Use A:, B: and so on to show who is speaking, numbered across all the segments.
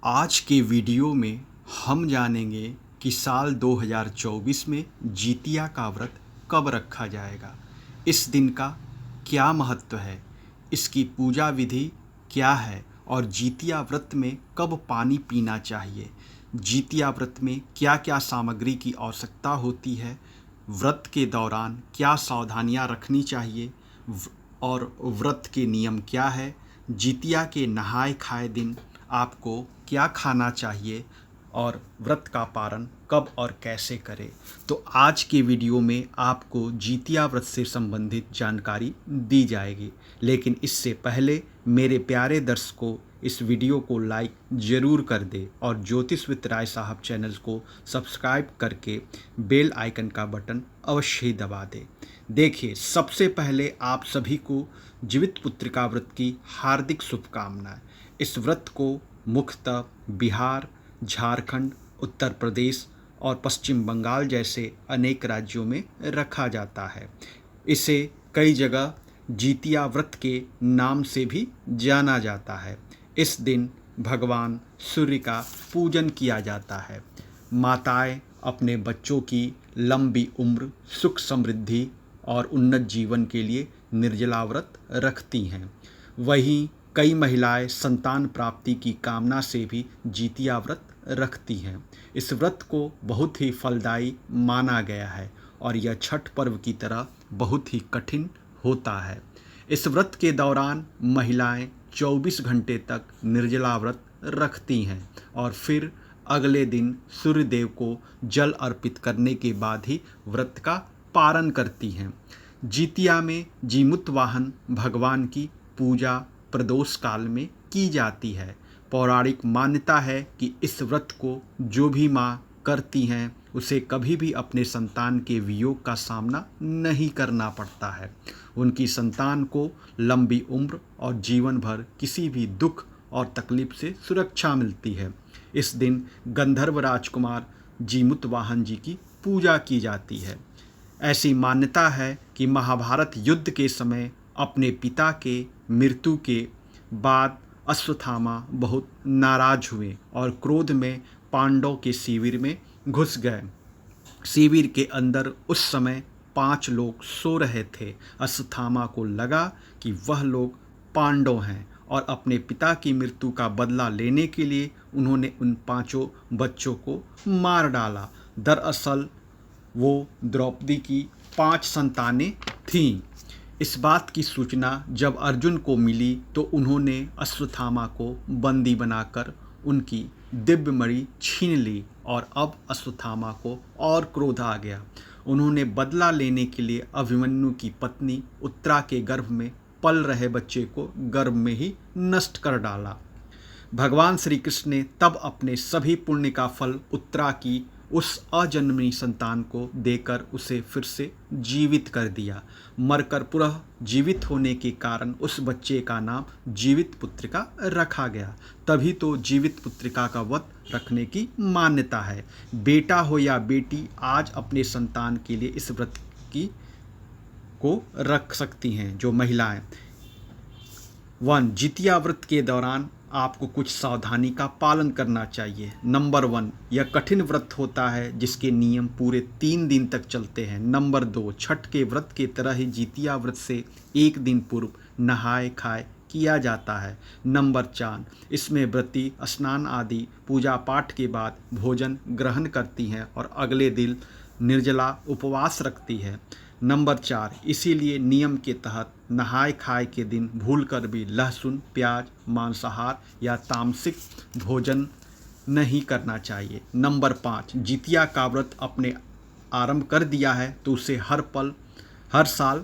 A: आज के वीडियो में हम जानेंगे कि साल 2024 में जितिया का व्रत कब रखा जाएगा। इस दिन का क्या महत्व है, इसकी पूजा विधि क्या है और जितिया व्रत में कब पानी पीना चाहिए। जितिया व्रत में क्या क्या सामग्री की आवश्यकता होती है, व्रत के दौरान क्या सावधानियां रखनी चाहिए और व्रत के नियम क्या है। जितिया के नहाय खाए दिन आपको क्या खाना चाहिए और व्रत का पारण कब और कैसे करें। तो आज के वीडियो में आपको जितिया व्रत से संबंधित जानकारी दी जाएगी, लेकिन इससे पहले मेरे प्यारे दर्शकों इस वीडियो को लाइक ज़रूर कर दे और ज्योतिष विद राय साहब चैनल को सब्सक्राइब करके बेल आइकन का बटन अवश्य ही दबा दे। देखिए, सबसे पहले आप सभी को जीवित पुत्रिका व्रत की हार्दिक शुभकामनाएं। इस व्रत को मुख्यतः बिहार, झारखंड, उत्तर प्रदेश और पश्चिम बंगाल जैसे अनेक राज्यों में रखा जाता है। इसे कई जगह जितिया व्रत के नाम से भी जाना जाता है। इस दिन भगवान सूर्य का पूजन किया जाता है। माताएं अपने बच्चों की लंबी उम्र, सुख समृद्धि और उन्नत जीवन के लिए निर्जला व्रत रखती हैं। वहीं कई महिलाएं संतान प्राप्ति की कामना से भी जितिया व्रत रखती हैं। इस व्रत को बहुत ही फलदायी माना गया है और यह छठ पर्व की तरह बहुत ही कठिन होता है। इस व्रत के दौरान महिलाएं 24 घंटे तक निर्जला व्रत रखती हैं और फिर अगले दिन सूर्य देव को जल अर्पित करने के बाद ही व्रत का पारण करती हैं। जितिया में जीमूत वाहन भगवान की पूजा प्रदोष काल में की जाती है। पौराणिक मान्यता है कि इस व्रत को जो भी माँ करती हैं उसे कभी भी अपने संतान के वियोग का सामना नहीं करना पड़ता है। उनकी संतान को लंबी उम्र और जीवन भर किसी भी दुख और तकलीफ से सुरक्षा मिलती है। इस दिन गंधर्व राजकुमार जीमूत वाहन जी की पूजा की जाती है। ऐसी मान्यता है कि महाभारत युद्ध के समय अपने पिता के मृत्यु के बाद अश्वत्थामा बहुत नाराज हुए और क्रोध में पांडव के शिविर में घुस गए। शिविर के अंदर उस समय 5 लोग सो रहे थे। अश्वत्थामा को लगा कि वह लोग पांडव हैं और अपने पिता की मृत्यु का बदला लेने के लिए उन्होंने उन 5 बच्चों को मार डाला। दरअसल वो द्रौपदी की 5 संतानें थीं। इस बात की सूचना जब अर्जुन को मिली तो उन्होंने अश्वत्थामा को बंदी बनाकर उनकी दिव्य मणि छीन ली और अब अश्वत्थामा को और क्रोध आ गया। उन्होंने बदला लेने के लिए अभिमन्यु की पत्नी उत्तरा के गर्भ में पल रहे बच्चे को गर्भ में ही नष्ट कर डाला। भगवान श्री कृष्ण ने तब अपने सभी पुण्य का फल उत्तरा की उस अजन्मी संतान को देकर उसे फिर से जीवित कर दिया। मरकर पुनः जीवित होने के कारण उस बच्चे का नाम जीवित पुत्रिका रखा गया। तभी तो जीवित पुत्रिका का व्रत रखने की मान्यता है। बेटा हो या बेटी आज अपने संतान के लिए इस व्रत की को रख सकती हैं जो महिलाएं। जितिया व्रत के दौरान आपको कुछ सावधानी का पालन करना चाहिए। नंबर 1, यह कठिन व्रत होता है जिसके नियम पूरे 3 दिन तक चलते हैं। नंबर 2, छठ के व्रत के तरह ही जितिया व्रत से 1 दिन पूर्व नहाए खाए किया जाता है। नंबर 4, इसमें व्रती स्नान आदि पूजा पाठ के बाद भोजन ग्रहण करती हैं और अगले दिन निर्जला उपवास रखती है। नंबर 4, इसीलिए नियम के तहत नहाय खाए के दिन भूलकर भी लहसुन, प्याज, मांसाहार या तामसिक भोजन नहीं करना चाहिए। नंबर 5, जितिया का व्रत अपने आरंभ कर दिया है तो उसे हर साल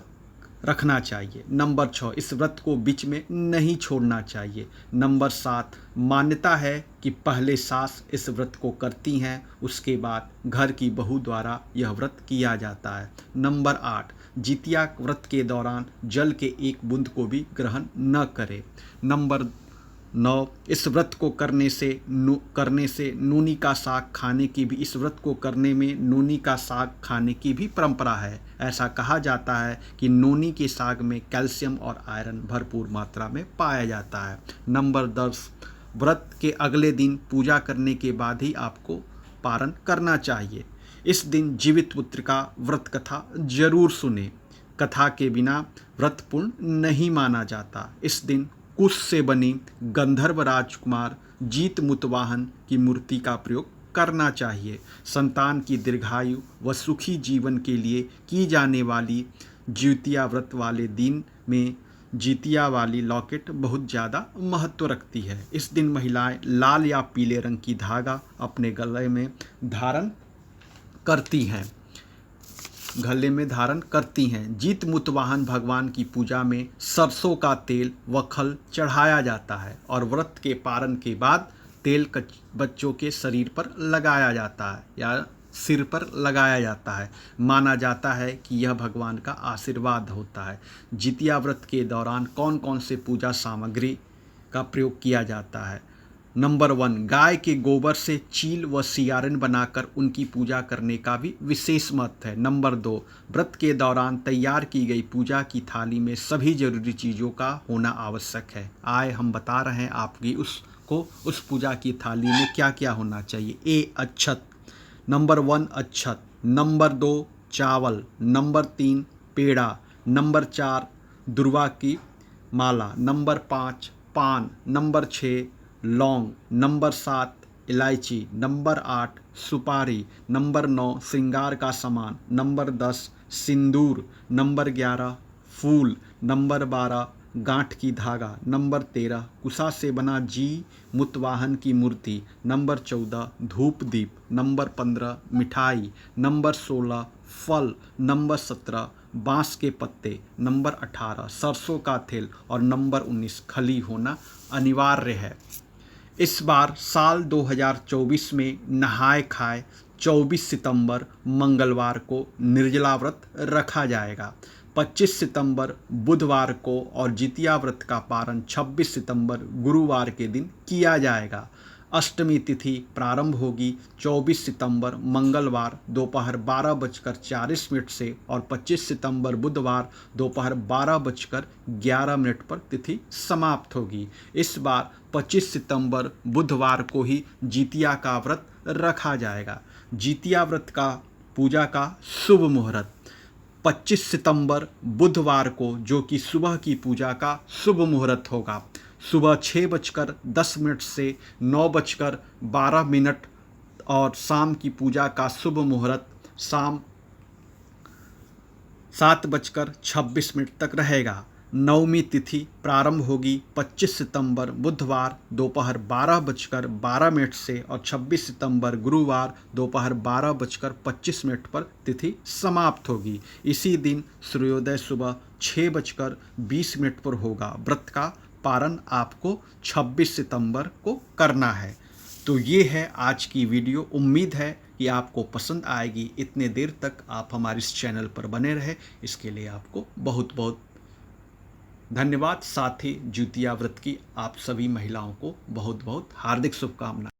A: रखना चाहिए। नंबर 6, इस व्रत को बीच में नहीं छोड़ना चाहिए। नंबर 7, मान्यता है कि पहले सास इस व्रत को करती हैं, उसके बाद घर की बहू द्वारा यह व्रत किया जाता है। नंबर 8, जितिया व्रत के दौरान जल के एक बूंद को भी ग्रहण न करें। नंबर 9, इस व्रत को करने से नूनी का साग खाने की भी इस व्रत को करने में नूनी का साग खाने की भी परंपरा है। ऐसा कहा जाता है कि नूनी के साग में कैल्शियम और आयरन भरपूर मात्रा में पाया जाता है। नंबर 10, व्रत के अगले दिन पूजा करने के बाद ही आपको पारण करना चाहिए। इस दिन जीवित पुत्र का व्रत कथा जरूर सुने। कथा के बिना व्रत पूर्ण नहीं माना जाता। इस दिन कुश से बनी गंधर्व राजकुमार जीत मुतवाहन की मूर्ति का प्रयोग करना चाहिए। संतान की दीर्घायु व सुखी जीवन के लिए की जाने वाली जितिया व्रत वाले दिन में जितिया वाली लॉकेट बहुत ज़्यादा महत्व रखती है। इस दिन महिलाएं लाल या पीले रंग की धागा अपने गले में धारण करती हैं। जीत मुतवाहन भगवान की पूजा में सरसों का तेल व खल चढ़ाया जाता है और व्रत के पारण के बाद तेल बच्चों के शरीर पर लगाया जाता है या सिर पर लगाया जाता है। माना जाता है कि यह भगवान का आशीर्वाद होता है। जितिया व्रत के दौरान कौन कौन से पूजा सामग्री का प्रयोग किया जाता है? नंबर 1, गाय के गोबर से चील व सियारन बनाकर उनकी पूजा करने का भी विशेष महत्व है। नंबर 2, व्रत के दौरान तैयार की गई पूजा की थाली में सभी जरूरी चीज़ों का होना आवश्यक है। आए हम बता रहे हैं आपकी उस पूजा की थाली में क्या क्या होना चाहिए। ए, अक्षत। नंबर 1 अक्षत। नंबर 2 चावल। नंबर 3 पेड़ा। नंबर 4 दुर्वा की माला। नंबर 5 पान। नंबर 6 लौंग। नंबर 7 इलायची। नंबर 8 सुपारी। नंबर 9 श्रृंगार का सामान। नंबर 10 सिंदूर। नंबर 11 फूल। नंबर 12 गांठ की धागा। नंबर 13 कुशा से बना जी मुतवाहन की मूर्ति। नंबर 14 धूप दीप। नंबर 15 मिठाई। नंबर 16 फल। नंबर 17 बांस के पत्ते। नंबर 18 सरसों का तेल और नंबर 19 खली होना अनिवार्य है। इस बार साल 2024 में नहाय खाए 24 सितंबर मंगलवार को निर्जला व्रत रखा जाएगा। 25 सितंबर बुधवार को और जितिया व्रत का पारण 26 सितंबर गुरुवार के दिन किया जाएगा। अष्टमी तिथि प्रारंभ होगी 24 सितंबर मंगलवार दोपहर 12:40 से और 25 सितंबर बुधवार दोपहर 12:11 पर तिथि समाप्त होगी। इस बार 25 सितंबर बुधवार को ही जितिया का व्रत रखा जाएगा। जितिया व्रत का पूजा का शुभ मुहूर्त 25 सितंबर बुधवार को, जो कि सुबह की पूजा का शुभ मुहूर्त होगा। सुबह 6:10 से 9:12 और शाम की पूजा का शुभ मुहूर्त शाम 7:26 तक रहेगा। नवमी तिथि प्रारंभ होगी 25 सितंबर बुधवार दोपहर 12:12 से और 26 सितंबर गुरुवार दोपहर 12:25 पर तिथि समाप्त होगी। इसी दिन सूर्योदय सुबह 6:20 पर होगा। व्रत का पारण आपको 26 सितंबर को करना है। तो ये है आज की वीडियो। उम्मीद है कि आपको पसंद आएगी। इतने देर तक आप हमारे इस चैनल पर बने रहे, इसके लिए आपको बहुत बहुत धन्यवाद। साथ ही जितिया व्रत की आप सभी महिलाओं को बहुत बहुत हार्दिक शुभकामनाएं।